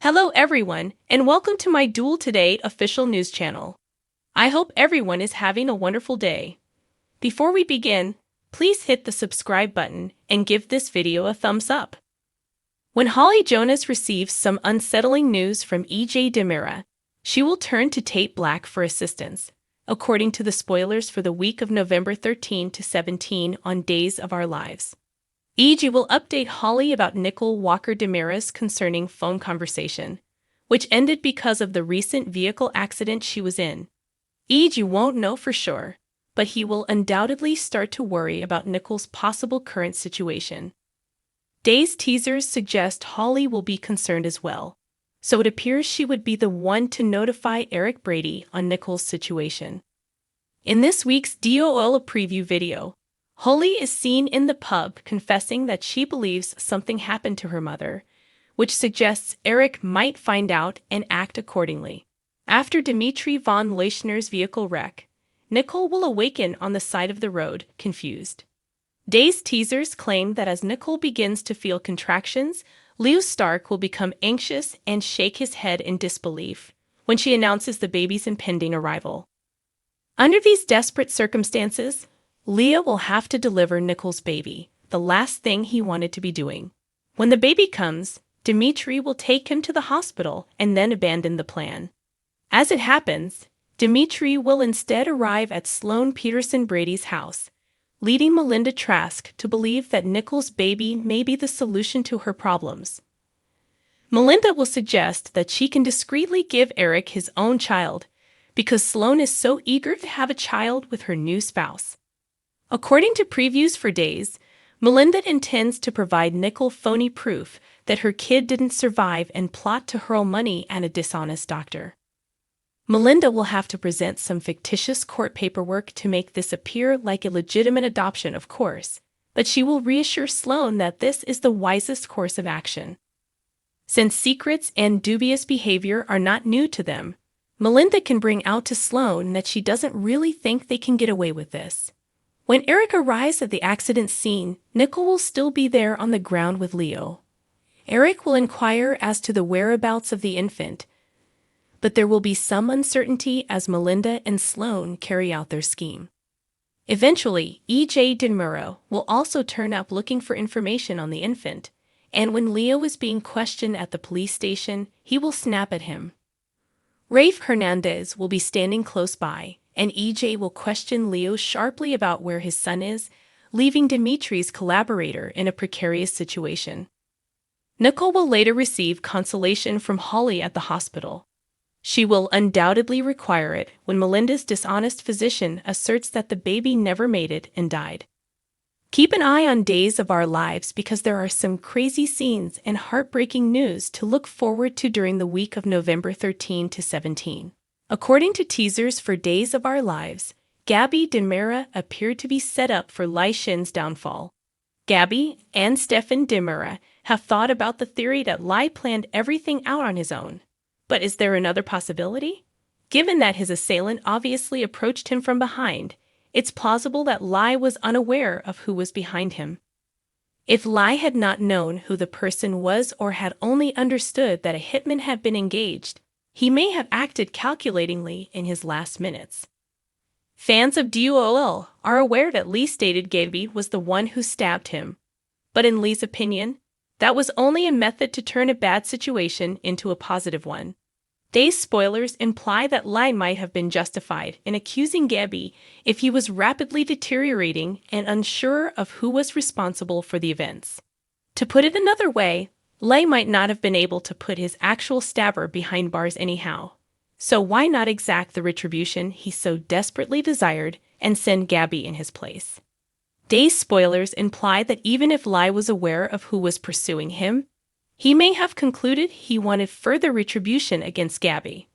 Hello everyone, and welcome to my Duel Today official news channel. I hope everyone is having a wonderful day. Before we begin, please hit the subscribe button and give this video a thumbs up. When Holly Jonas receives some unsettling news from EJ Demira, she will turn to Tate Black for assistance, according to the spoilers for the week of November 13 to 17 on Days of Our Lives. EJ will update Holly about Nicole Walker Demira's concerning phone conversation, which ended because of the recent vehicle accident she was in. EJ won't know for sure, but he will undoubtedly start to worry about Nicole's possible current situation. Days teasers suggest Holly will be concerned as well, so it appears she would be the one to notify Eric Brady on Nicole's situation. In this week's DOL preview video, Holly is seen in the pub confessing that she believes something happened to her mother, which suggests Eric might find out and act accordingly. After Dimitri von Leischner's vehicle wreck, Nicole will awaken on the side of the road, confused. Days teasers claim that as Nicole begins to feel contractions, Leo Stark will become anxious and shake his head in disbelief when she announces the baby's impending arrival. Under these desperate circumstances, Leo will have to deliver Nicole's baby, the last thing he wanted to be doing. When the baby comes, Dimitri will take him to the hospital and then abandon the plan. As it happens, Dimitri will instead arrive at Sloan Peterson Brady's house, leading Melinda Trask to believe that Nicole's baby may be the solution to her problems. Melinda will suggest that she can discreetly give Eric his own child because Sloan is so eager to have a child with her new spouse. According to previews for Days, Melinda intends to provide Nicole phony proof that her kid didn't survive and plot to hurl money at a dishonest doctor. Melinda will have to present some fictitious court paperwork to make this appear like a legitimate adoption, of course, but she will reassure Sloan that this is the wisest course of action. Since secrets and dubious behavior are not new to them, Melinda can bring out to Sloan that she doesn't really think they can get away with this. When Eric arrives at the accident scene, Nicole will still be there on the ground with Leo. Eric will inquire as to the whereabouts of the infant, but there will be some uncertainty as Melinda and Sloan carry out their scheme. Eventually, EJ Demira will also turn up looking for information on the infant, and when Leo is being questioned at the police station, he will snap at him. Rafe Hernandez will be standing close by, and EJ will question Leo sharply about where his son is, leaving Dimitri's collaborator in a precarious situation. Nicole will later receive consolation from Holly at the hospital. She will undoubtedly require it when Melinda's dishonest physician asserts that the baby never made it and died. Keep an eye on Days of Our Lives because there are some crazy scenes and heartbreaking news to look forward to during the week of November 13 to 17. According to teasers for Days of Our Lives, Gabby Demira appeared to be set up for Lai Shin's downfall. Gabby and Stefan Demira have thought about the theory that Lai planned everything out on his own. But is there another possibility? Given that his assailant obviously approached him from behind, it's plausible that Lai was unaware of who was behind him. If Lai had not known who the person was or had only understood that a hitman had been engaged, he may have acted calculatingly in his last minutes. Fans of DOL are aware that Lee stated Gabby was the one who stabbed him. But in Lee's opinion, that was only a method to turn a bad situation into a positive one. Days spoilers imply that Lai might have been justified in accusing Gabby if he was rapidly deteriorating and unsure of who was responsible for the events. To put it another way, Lai might not have been able to put his actual stabber behind bars anyhow. So why not exact the retribution he so desperately desired and send Gabby in his place? Days spoilers imply that even if Lai was aware of who was pursuing him, he may have concluded he wanted further retribution against Gabby.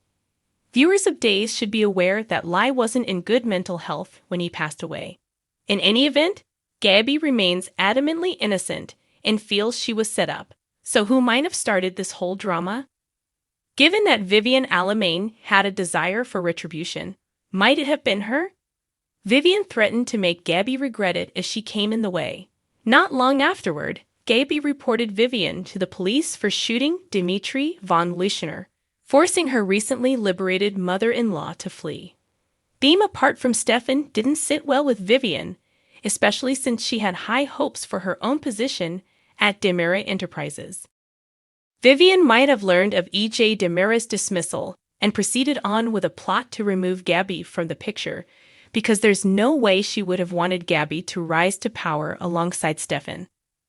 Viewers of Days should be aware that Lai wasn't in good mental health when he passed away. In any event, Gabby remains adamantly innocent and feels she was set up. So who might have started this whole drama? Given that Vivian Alamain had a desire for retribution, might it have been her? Vivian threatened to make Gabby regret it if she came in the way. Not long afterward, Gaby reported Vivian to the police for shooting Dimitri von Leuschner, forcing her recently liberated mother-in-law to flee. Being apart from Stefan didn't sit well with Vivian, especially since she had high hopes for her own position at Demira Enterprises. Vivian might have learned of E.J. Demira's dismissal and proceeded on with a plot to remove Gaby from the picture, because there's no way she would have wanted Gaby to rise to power alongside Stefan.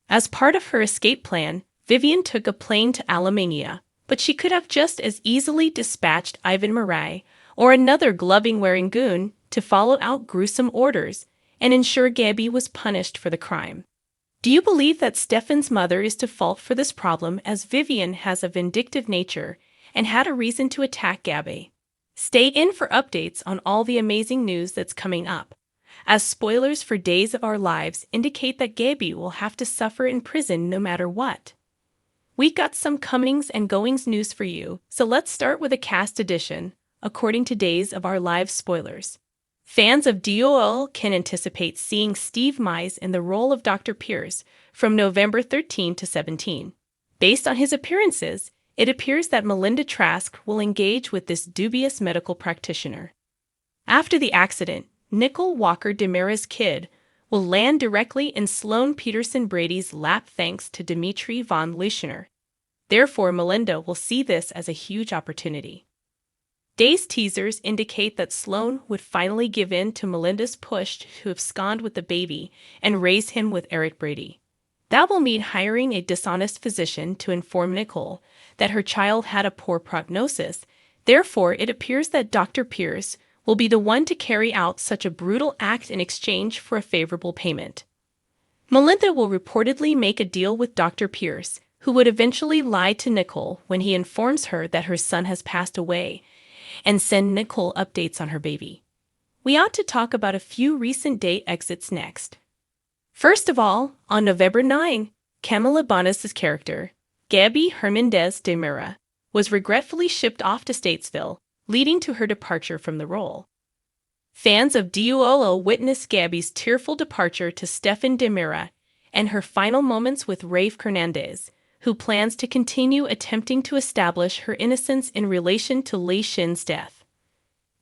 As part of her escape plan, Vivian took a plane to Alemania, but she could have just as easily dispatched Ivan Marais or another gloving-wearing goon to follow out gruesome orders and ensure Gaby was punished for the crime. Do you believe that Stefan's mother is to fault for this problem, as Vivian has a vindictive nature and had a reason to attack Gaby? Stay in for updates on all the amazing news that's coming up, as spoilers for Days of Our Lives indicate that Gaby will have to suffer in prison no matter what. We got some comings and goings news for you, so let's start with a cast edition, according to Days of Our Lives spoilers. Fans of DOL can anticipate seeing Steve Mize in the role of Dr. Pierce from November 13 to 17. Based on his appearances, it appears that Melinda Trask will engage with this dubious medical practitioner. After the accident, Nicole Walker Demira's kid will land directly in Sloan Peterson Brady's lap thanks to Dimitri von Leuschner. Therefore, Melinda will see this as a huge opportunity. Days teasers indicate that Sloan would finally give in to Melinda's push to abscond with the baby and raise him with Eric Brady. That will mean hiring a dishonest physician to inform Nicole that her child had a poor prognosis. Therefore, it appears that Dr. Pierce will be the one to carry out such a brutal act in exchange for a favorable payment. Melinda will reportedly make a deal with Dr. Pierce, who would eventually lie to Nicole when he informs her that her son has passed away, and send Nicole updates on her baby. We ought to talk about a few recent date exits next. First of all, on November 9, Camila Banas's character, Gaby Hernandez de Mira, was regretfully shipped off to Statesville, leading to her departure from the role. Fans of DOL witnessed Gaby's tearful departure to Stefan de Mira and her final moments with Rafe Hernandez, who plans to continue attempting to establish her innocence in relation to Lei Shin's death.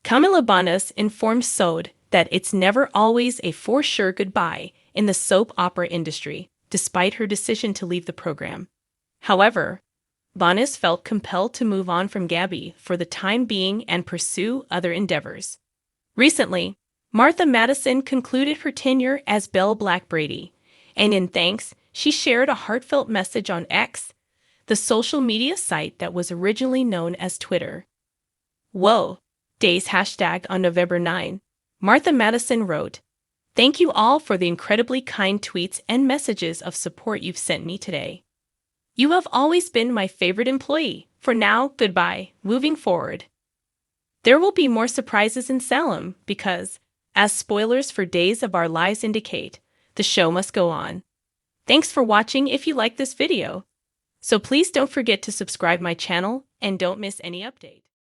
Camila Banas informed SOD that it's never always a for sure goodbye in the soap opera industry, despite her decision to leave the program. However, Banas felt compelled to move on from Gaby for the time being and pursue other endeavors. Recently, Martha Madison concluded her tenure as Belle Black Brady, and in thanks, she shared a heartfelt message on X, the social media site that was originally known as Twitter. Whoa! Days hashtag on November 9, Martha Madison wrote, "Thank you all for the incredibly kind tweets and messages of support you've sent me today. You have always been my favorite employee. For now, goodbye, moving forward." There will be more surprises in Salem because, as spoilers for Days of Our Lives indicate, the show must go on. Thanks for watching if you like this video. So please don't forget to subscribe my channel and don't miss any update.